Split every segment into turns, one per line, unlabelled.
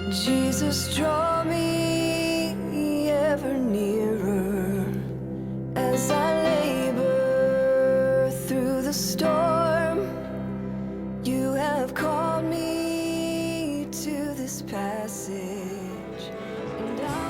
Jesus, draw me ever nearer as I labor through the storm. You have called me to this passage, and I'll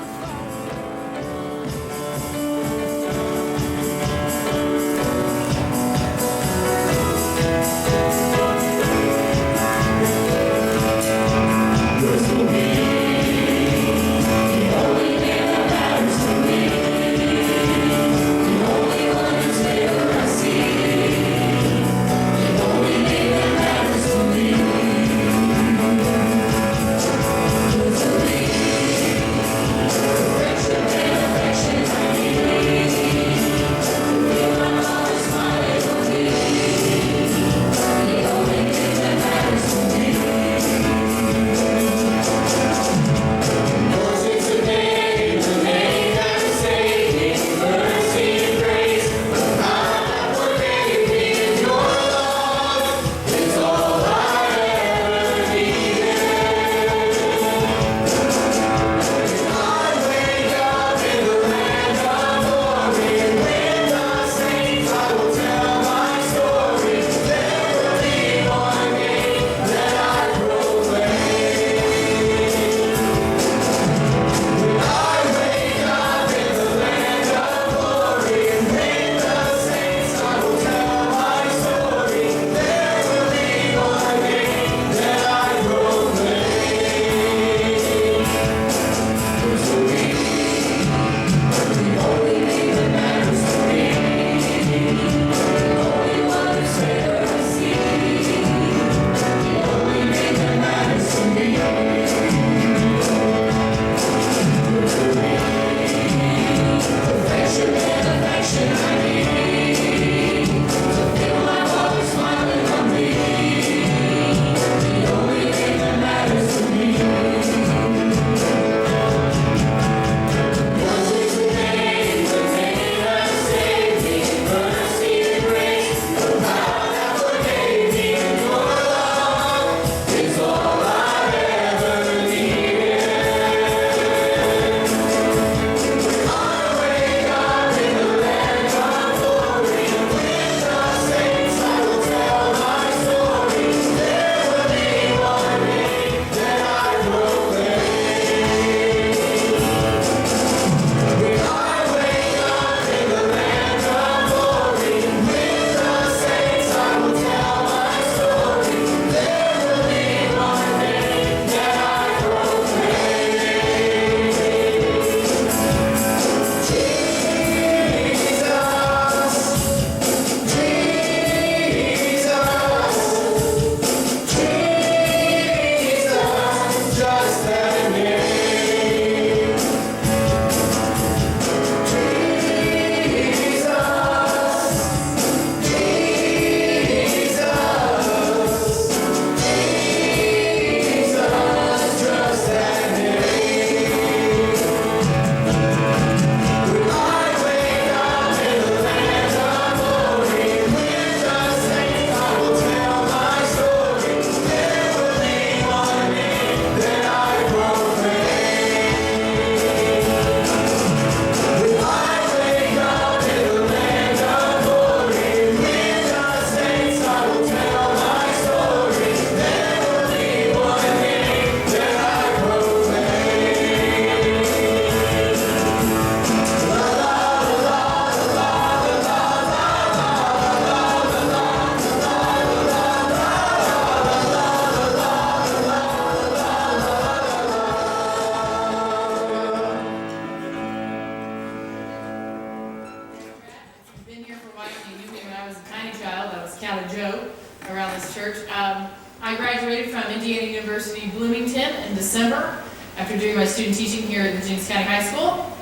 I graduated from Indiana University Bloomington in December after doing my student teaching here at Virginia County High School.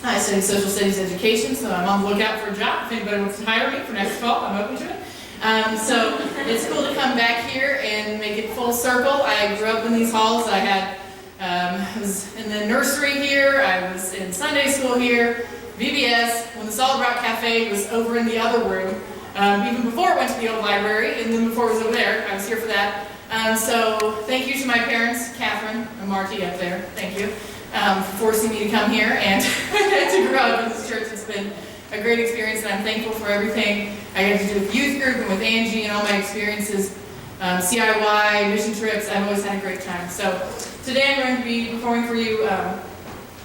I studied social studies education, so I'm on the lookout for a job. If anybody wants to hire me for next fall, I'm open to it. So it's cool to come back here and make it full circle. I grew up in these halls. I was in the nursery here. I was in Sunday school here. VBS, when the Solid Rock Cafe was over in the other room. Even before it went to the old library, and then before it was over there, I was here for that. So thank you to my parents, Catherine and Marty up there. Thank you for forcing me to come here and to grow up in this church. It's been a great experience, and I'm thankful for everything I got to do with youth group and with Angie and all my experiences, CIY, mission trips. I've always had a great time. So today I'm going to be performing for you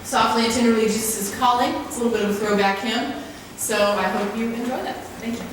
Softly and Tenderly Jesus is Calling. It's a little bit of a throwback hymn, so I hope you enjoy that. Thank you.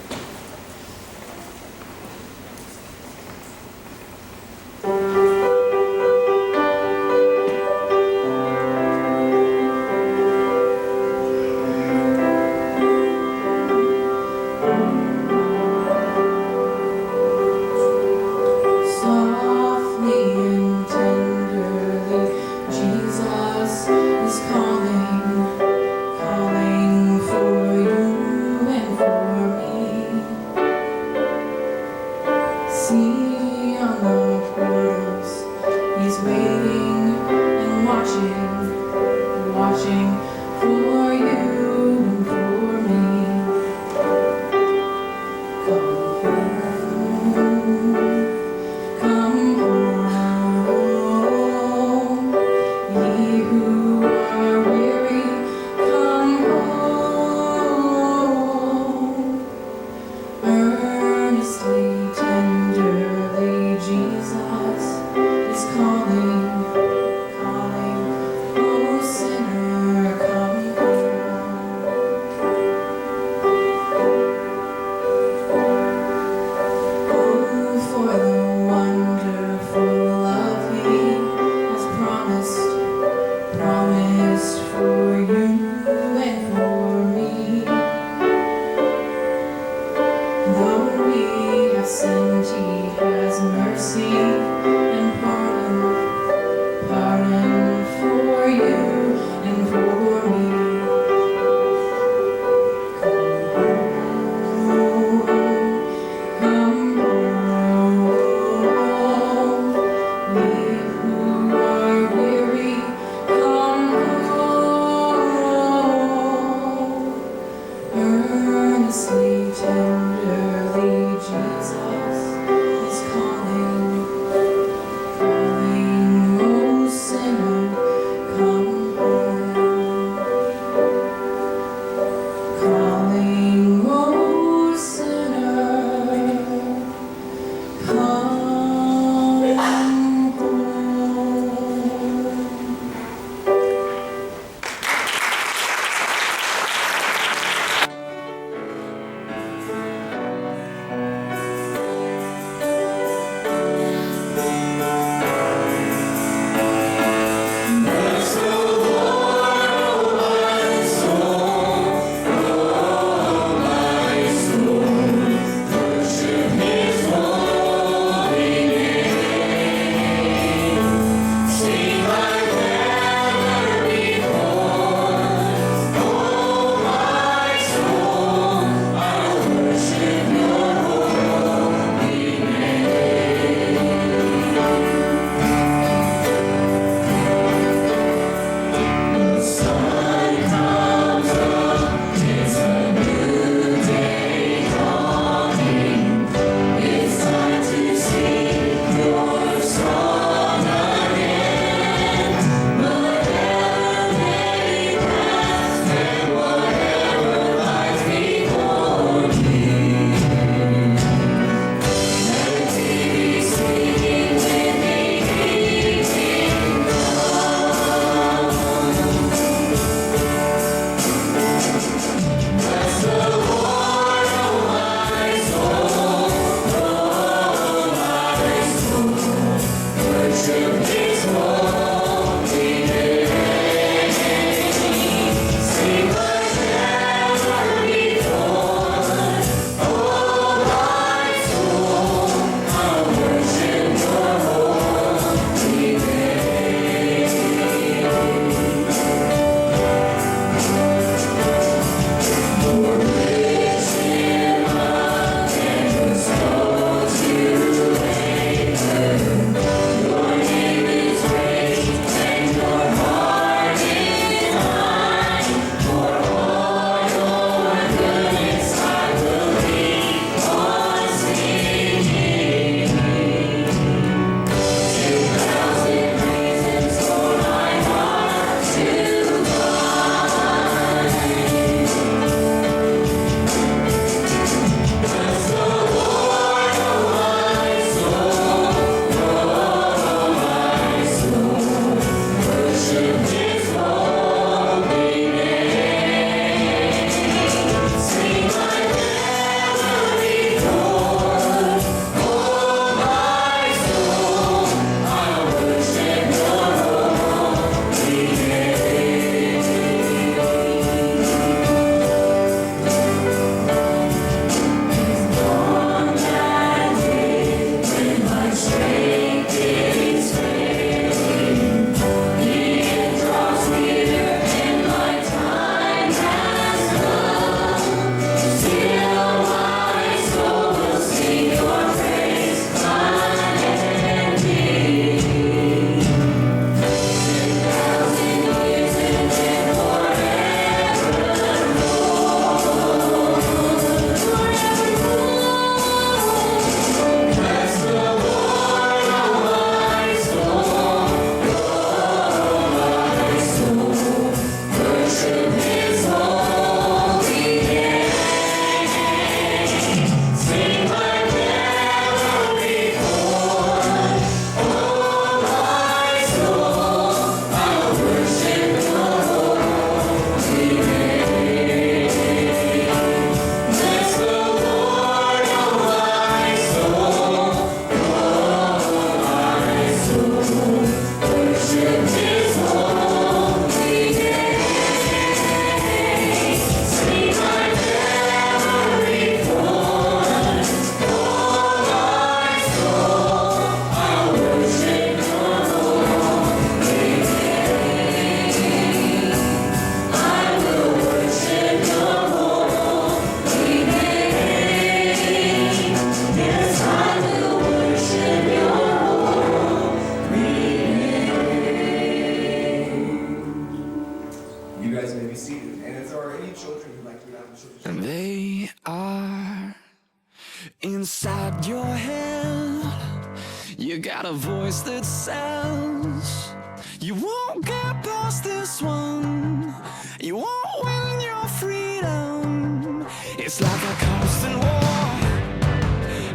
You got a voice that says you won't get past this one. You won't win your freedom. It's like a constant war,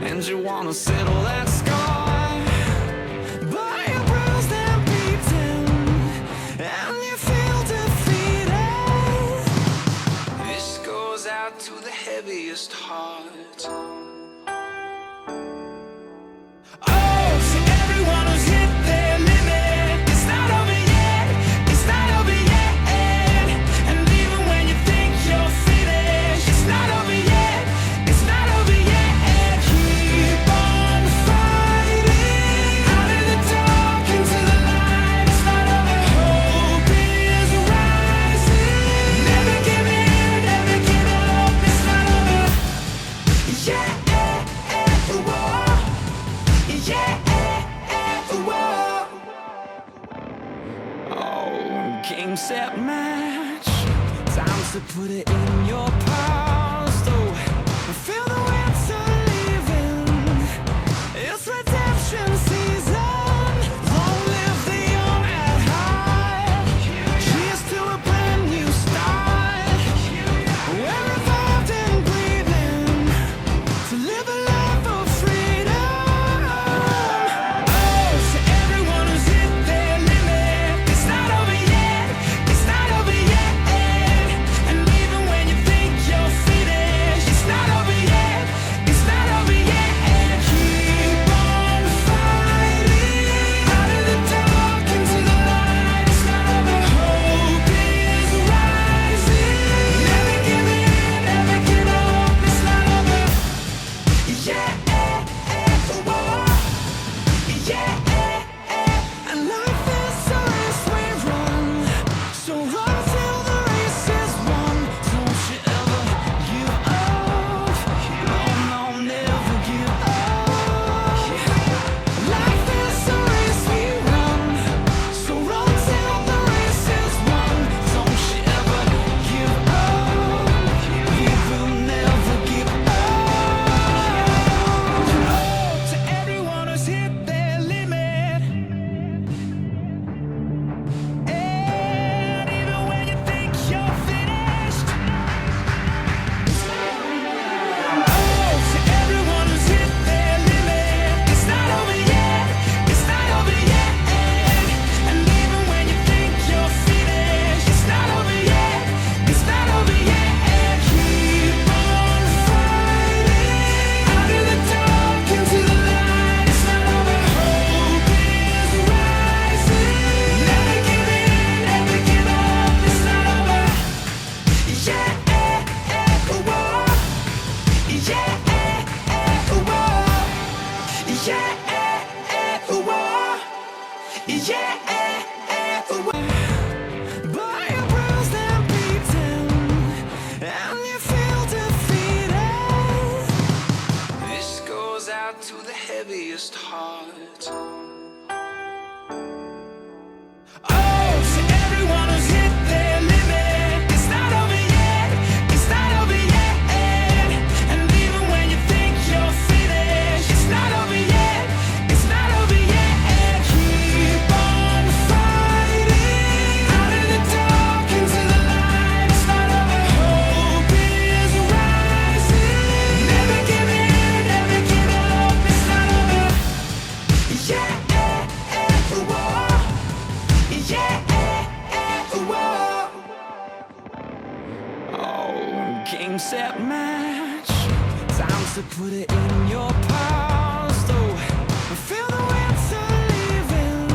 and you wanna settle that scar, but you're bruised and beaten, and you feel defeated. This goes out to the heaviest heart. Oh, to everyone who's hit their limit. It's not over yet, it's not over yet. And even when you think you're finished, it's not over yet, it's not over yet. Keep on fighting, out of the dark into the light. It's not over, hope is rising. Never give in, never give up. It's not over, yeah, whoa. Yeah, whoa. Oh, game, set, match. Time to put it in your past. Oh, feel the winter leaving. It's redemption season. Long live the young at high. Cheers to a brand new start. We're revived and breathing to live a life of freedom. Game, set, match. Time to put it in your past. Oh, feel the winter leaving.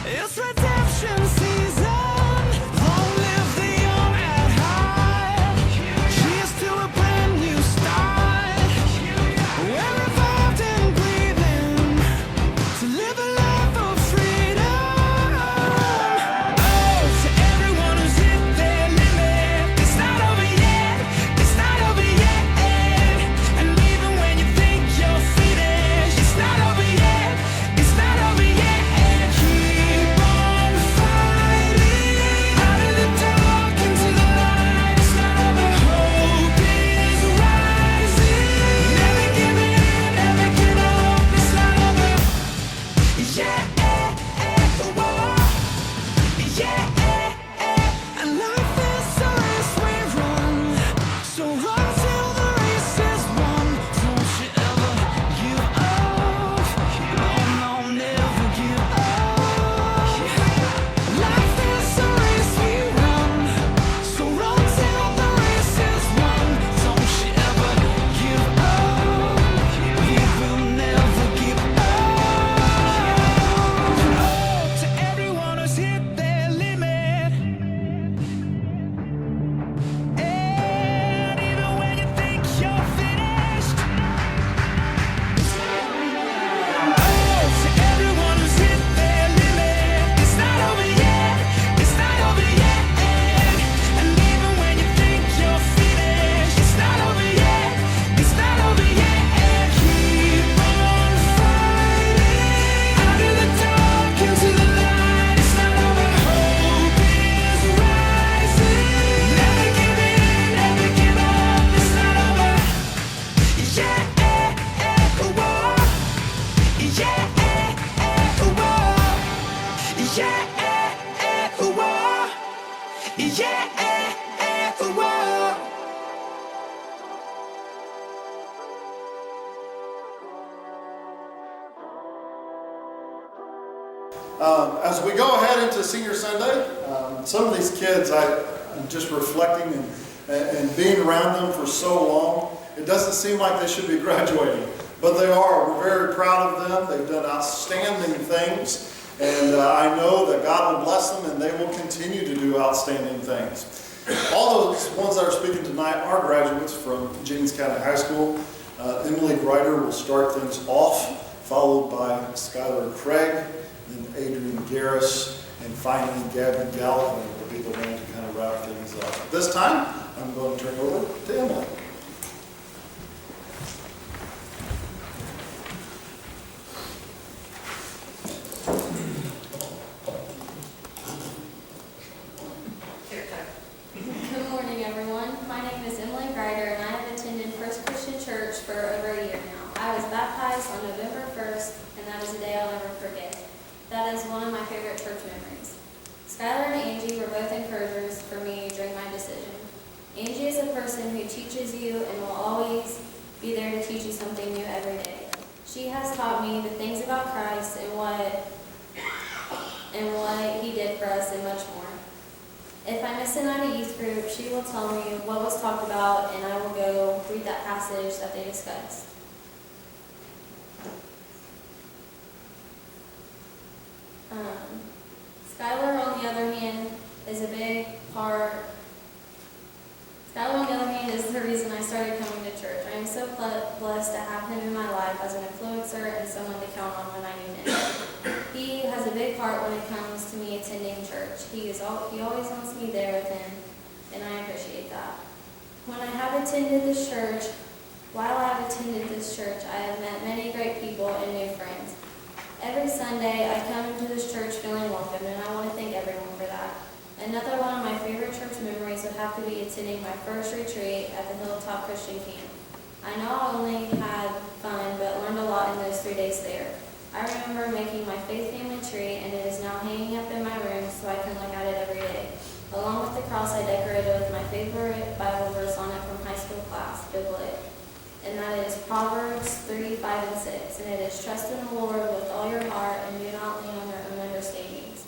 It's redemption season. Long live the young at high. Cheers to a brand new start. We're revived and breathing to live a life of freedom. Oh, to everyone who's hit their limit. It's not over yet, it's not over yet. And even when you think
As we go ahead into Senior Sunday, some of these kids, I'm just reflecting and being around them for so long, it doesn't seem like they should be graduating, but they are. We're very proud of them. They've done outstanding things, and I know that God will bless them and they will continue to do outstanding things. All those ones that are speaking tonight are graduates from Jennings County High School. Emily Grider will start things off, followed by Skylar Craig, then Adrian Garris, and finally Gabby Gallivan will be the one to kind of wrap things up. At this time, I'm going to turn it over to Emily.
Good morning, everyone. My name is Emily Grider, and I have attended First Christian Church for over a year now. I was baptized on November 1st, and that is a day I'll never forget. That is one of my favorite church memories. Skylar and Angie were both encouragers for me during my decision. Angie is a person who teaches you and will always be there to teach you something new every day. She has taught me the things about Christ and what He did for us and much more. If I miss a night at youth group, she will tell me what was talked about, and I will go read that passage that they discussed. Skylar, on the other hand, is a big part. Skylar, on the other hand, is the reason I started coming to church. I am so blessed to have him in my life as an influencer and someone to count on when I need him. He has a big part when it comes to me attending church. He always wants me there with him, and I appreciate that. While I have attended this church, I have met many great people and new friends. Every Sunday, I come into this church feeling welcome, and I want to thank everyone for that. Another one of my favorite church memories would have to be attending my first retreat at the Hilltop Christian Camp. I know I only had fun, but learned a lot in those 3 days there. I remember making my faith family tree, and it is now hanging up in my room so I can look at it every day. Along with the cross, I decorated with my favorite Bible verse on it from high school class, Biblit. And that is Proverbs 3, 5, and 6. And it is, trust in the Lord with all your heart and do not lean on your own understandings.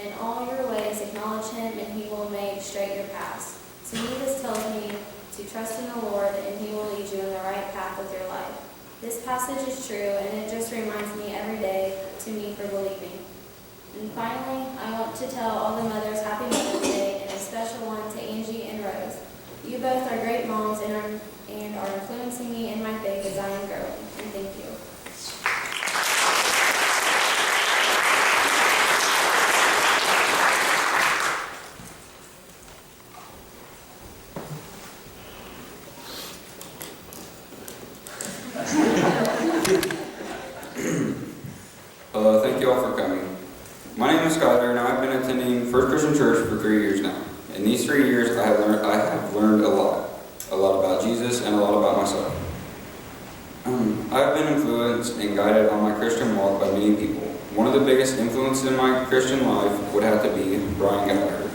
In all your ways acknowledge him, and he will make straight your paths. To me, this tells me to trust in the Lord, and he will lead you in the right path with your life. This passage is true, and it just reminds me every day to me for believing. And finally, I want to tell all the mothers Happy Mother's Day, and a special one to Angie and Rose. You both are great moms and are influencing me in my faith as I am growing. And thank you.
Thank you all for coming. My name is Skylar, and I've been attending First Christian Church for 3 years now. In these 3 years, I have learned a lot about Jesus and a lot about myself. I've been influenced and guided on my Christian walk by many people. One of the biggest influences in my Christian life would have to be Brian Gallagher.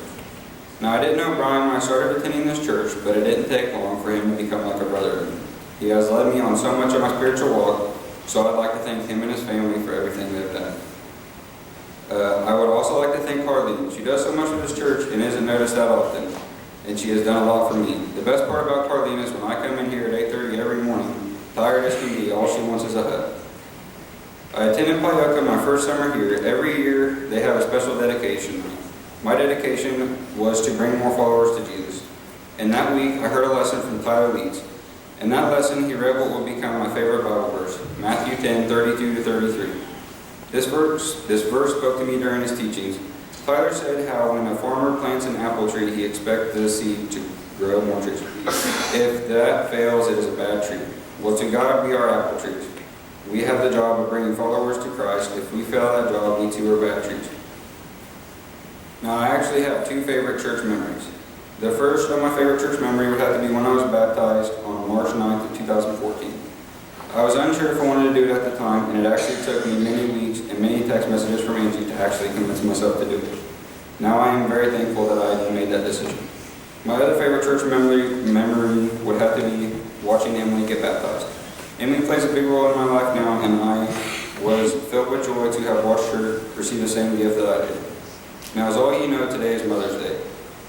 Now, I didn't know Brian when I started attending this church, but it didn't take long for him to become like a brother to me. He has led me on so much of my spiritual walk, so I'd like to thank him and his family for everything they've done. I would also like to thank Carlene. She does so much for this church and isn't noticed that often, and she has done a lot for me. The best part about Carlene is when I come in here at 8:30 every morning, tired as can be, all she wants is a hug. I attended Payaca my first summer here. Every year they have a special dedication. My dedication was to bring more followers to Jesus. And that week I heard a lesson from Tyler Leeds. In that lesson he read what would become my favorite Bible verse, Matthew 10:32-33. This verse spoke to me during his teachings. Tyler said how when a farmer plants an apple tree, he expects the seed to grow more trees. If that fails, it is a bad tree. Well, to God be our apple trees. We have the job of bringing followers to Christ. If we fail that job, we too are bad trees. Now, I actually have two favorite church memories. The first of my favorite church memory would have to be when I was baptized on March 9th of 2014. I was unsure if I wanted to do it at the time, and it actually took me many weeks and many text messages from Angie to actually convince myself to do it. Now I am very thankful that I made that decision. My other favorite church memory would have to be watching Emily get baptized. Emily plays a big role in my life now, and I was filled filled with joy to have watched her receive the same gift that I did. Now, as all you know, today is Mother's Day.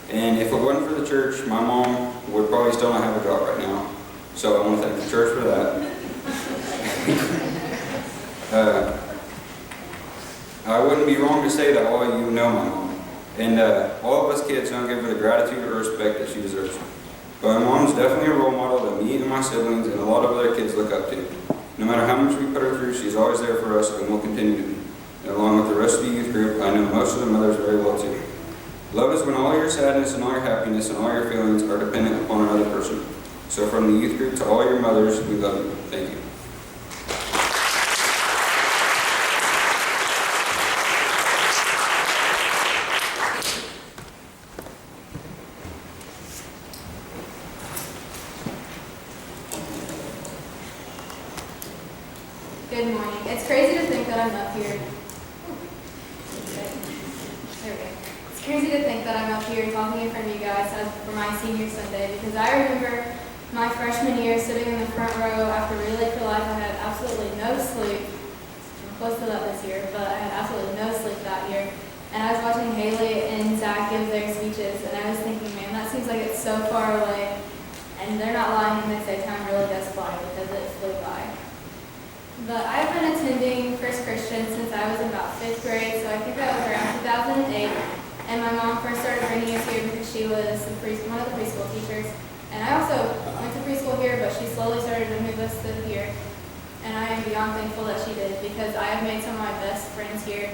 And if it wasn't for the church, my mom would probably still not have a job right now. So I want to thank the church for that. I wouldn't be wrong to say that all of you know my mom. And all of us kids don't give her the gratitude or respect that she deserves. But my mom's definitely a role model that me and my siblings and a lot of other kids look up to. No matter how much we put her through, she's always there for us and will continue to be. And along with the rest of the youth group, I know most of the mothers very well too. Love is when all your sadness and all your happiness and all your feelings are dependent upon another person. So from the youth group to all your mothers, we love you. Thank you.
Good morning. It's crazy to think that I'm up here. There we go. It's crazy to think that I'm up here talking in front of you guys for my senior Sunday, because I remember my freshman year sitting in the front row after Relay for Life. I had absolutely no sleep. I'm close to that this year, but I had absolutely no sleep that year. And I was watching Haley and Zach give their speeches, and I was thinking, man, that seems like it's so far away. And they're not lying when they say time really does fly, because it flew by. But I've been attending First Christian since I was in about 5th grade, so I think that was around 2008. And my mom first started bringing us here because she was one of the preschool teachers. And I also went to preschool here, but she slowly started to move us to here. And I am beyond thankful that she did, because I have made some of my best friends here.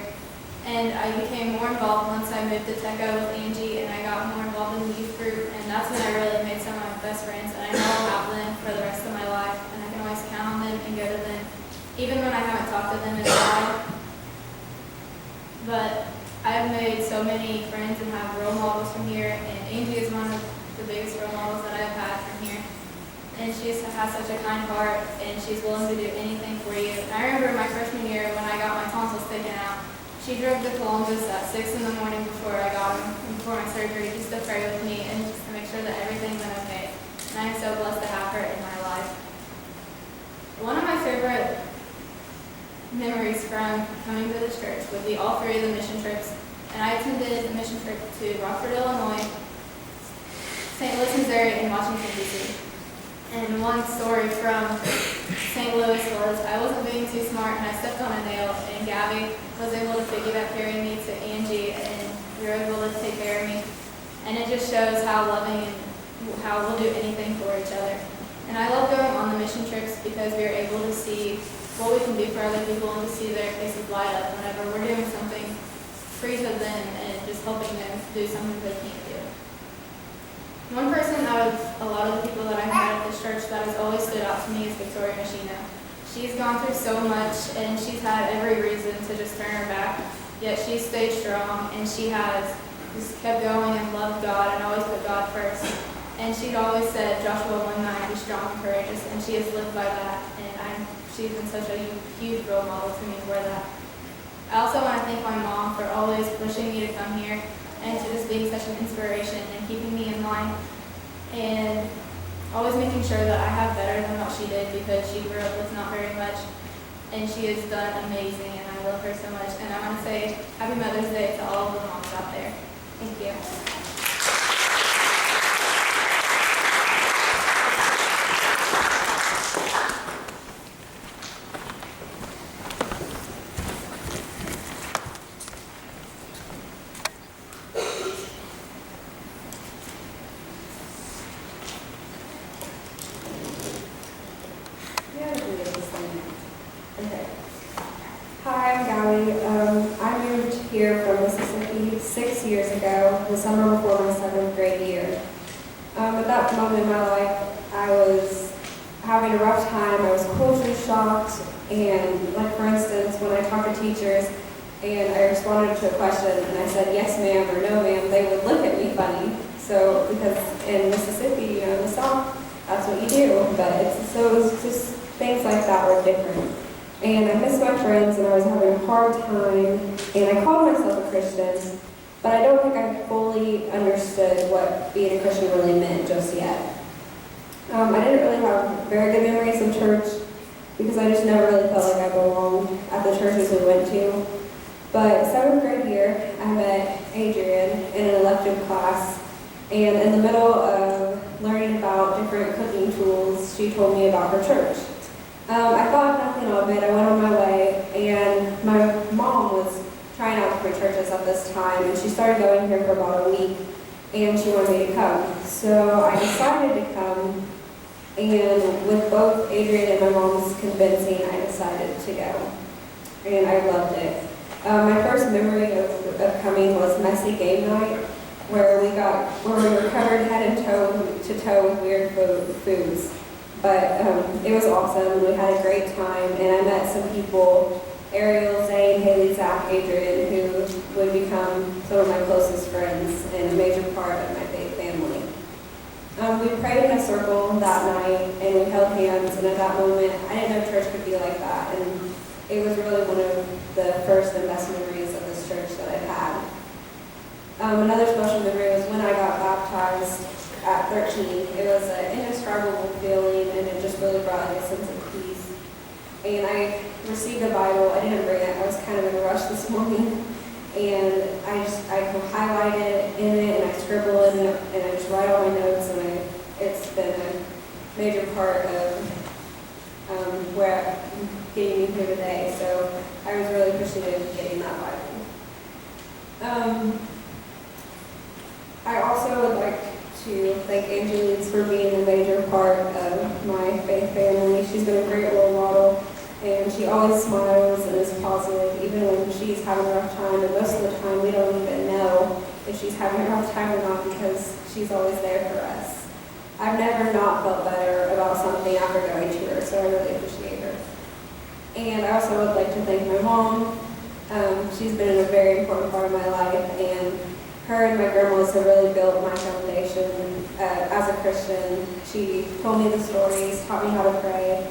And I became more involved once I moved to Teco with Angie, and I got more involved in the youth group. And that's when I really made some of my best friends. And I know I'll have them for the rest of my life, and I can always count on them and go to them, even when I haven't talked to them in a while. But I've made so many friends and have role models from here, and Angie is one of the biggest role models that I've had from here. And she has such a kind heart, and she's willing to do anything for you. And I remember my freshman year when I got my tonsils taken out, she drove to Columbus at 6 in the morning before I got them, before my surgery, just to pray with me and just to make sure that everything went okay. And I am so blessed to have her in my life. One of my favorite memories from coming to this church would be all 3 of the mission trips. And I attended the mission trip to Rockford, Illinois, St. Louis, Missouri, and Washington, D.C. And one story from St. Louis was I wasn't being too smart and I stepped on a nail, and Gabby was able to piggyback carry me to Angie, and we were able to take care of me. And it just shows how loving and how we'll do anything for each other. And I love going on the mission trips because we are able to see what we can do for other people and to see their faces light up whenever we're doing something free to them and just helping them do something they can't do. One person out of a lot of the people that I've met at this church that has always stood out to me is Victoria Machino. She's gone through so much, and she's had every reason to just turn her back, yet she's stayed strong, and she has just kept going and loved God and always put God first. And she'd always said, Joshua 1:9, be strong and courageous, and she has lived by that, and she's been such a huge role model to me for that. I also want to thank my mom for always pushing me to come here and to just being such an inspiration and keeping me in line and always making sure that I have better than what she did, because she grew up with not very much, and she has done amazing, and I love her so much. And I want to say Happy Mother's Day to all of the moms out there. Thank you.
Hi, I'm Gally. I moved here from Mississippi 6 years ago, the summer before my 7th grade year. At that moment in my life, I was having a rough time. I was culture shocked, and like for instance, when I talked to teachers and I responded to a question and I said yes ma'am or no ma'am, they would look at me funny. So because in Mississippi, in the South, that's what you do. But it was just things like that were different. And I missed my friends, and I was having a hard time, and I called myself a Christian, but I don't think I fully understood what being a Christian really meant just yet. I didn't really have very good memories of church, because I just never really felt like I belonged at the churches we went And in the middle of learning about different cooking tools, she told me about her church. I thought nothing of it. I went on my way, and my mom was trying out different churches at this time, and she started going here for about a week, and she wanted me to come. So I decided to come, and with both Adrian and my mom's convincing, I decided to go, and I loved it. My first memory of coming was messy game night, where we were covered head and to toe with weird foods. But it was awesome. We had a great time, and I met some people, Ariel, Zane, Haley, Zach, Adrian, who would become some of my closest friends and a major part of my faith family. We prayed in a circle that night, and we held hands, and at that moment, I didn't know church could be like that, and it was really one of the first and best memories of this church that I've had. Another special memory was when I got baptized at 13. It was an indescribable feeling, and it just really brought like a sense of peace. And I received a Bible. I didn't bring it. I was kind of in a rush this morning. And I highlight it in it, and I scribble in it, and I just write all my notes, and it's been a major part of where getting me here today. So I was really appreciative of getting that Bible. I also would like to thank Angie for being a major part of my faith family. She's been a great role model, and she always smiles and is positive, even when she's having a rough time. And most of the time, we don't even know if she's having a rough time or not, because she's always there for us. I've never not felt better about something after going to her, so I really appreciate her. And I also would like to thank my mom. She's been a very important part of my life, and her and my grandmas have really built my foundation as a Christian. She told me the stories, taught me how to pray,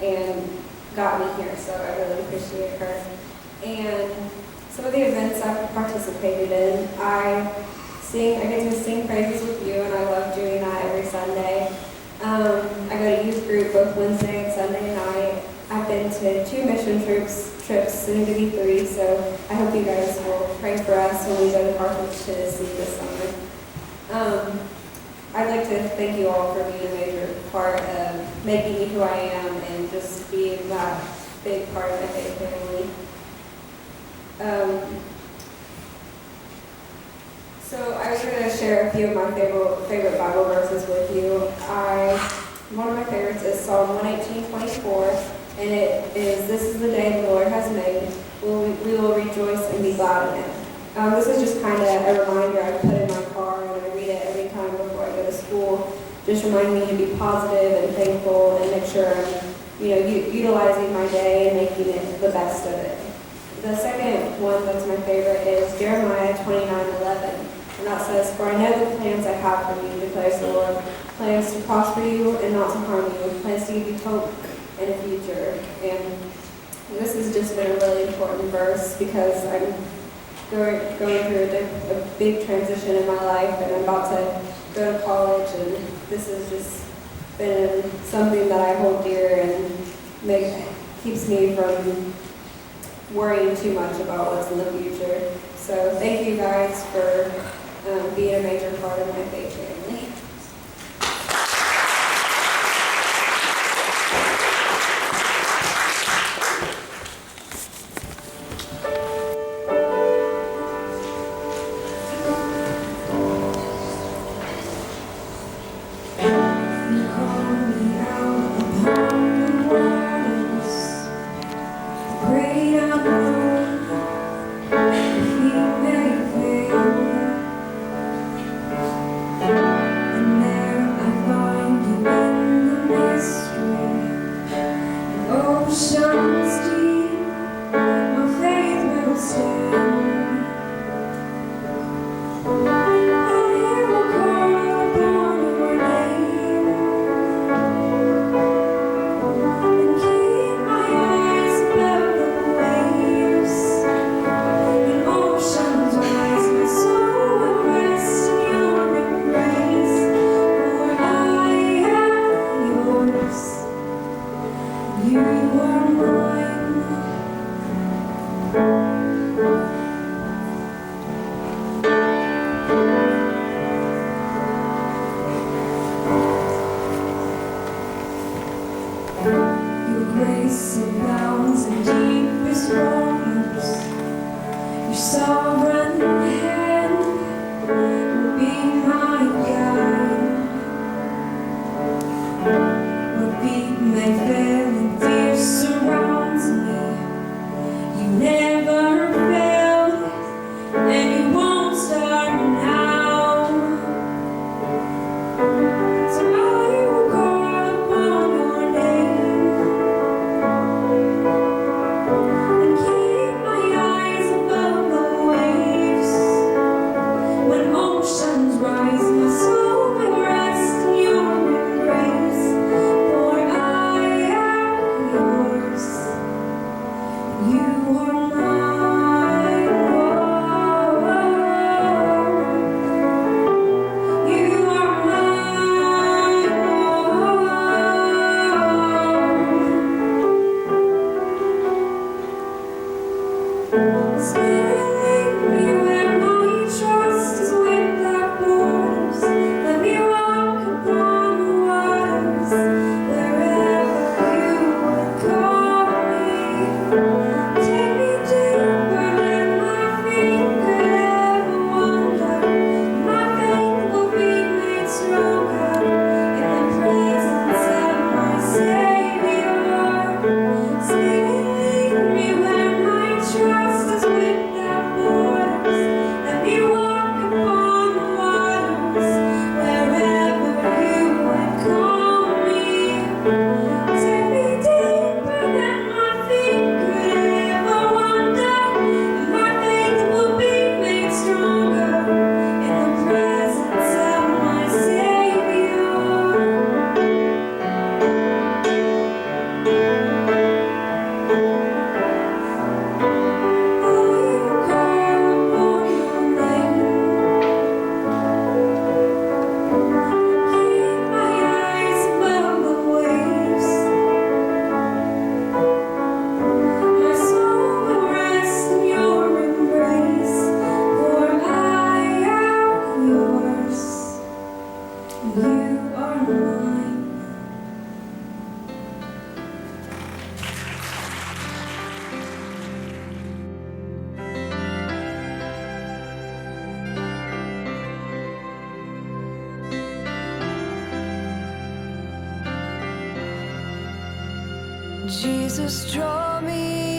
and got me here, so I really appreciate her. And some of the events I've participated in, I get to sing praises with you, and I love doing that every Sunday. I go to youth group both Wednesday and Sunday night. I've been to 2 mission trips, soon to be 3, so I hope you guys will pray for us when we go to Carthage, Tennessee this summer. I'd like to thank you all for being a major part of making me who I am and just being that big part of my faith family. So I was going to share a few of my favorite Bible verses with you. One of my favorites is Psalm 118:24. And it is, "This is the day the Lord has made. We will rejoice and be glad in it." This is just kind of a reminder I put in my car, and I read it every time before I go to school. Just remind me to be positive and thankful, and make sure I'm, utilizing my day and making it the best of it. The second one that's my favorite is Jeremiah 29:11, and that says, "For I know the plans I have for you, declares the Lord, plans to prosper you and not to harm you, plans to give you hope in the future." And this has just been a really important verse, because I'm going through a big transition in my life, and I'm about to go to college, and this has just been something that I hold dear and keeps me from worrying too much about what's in the future. So thank you guys for being a major part of my faith family.
Keep my eyes above the waves. Jesus, draw me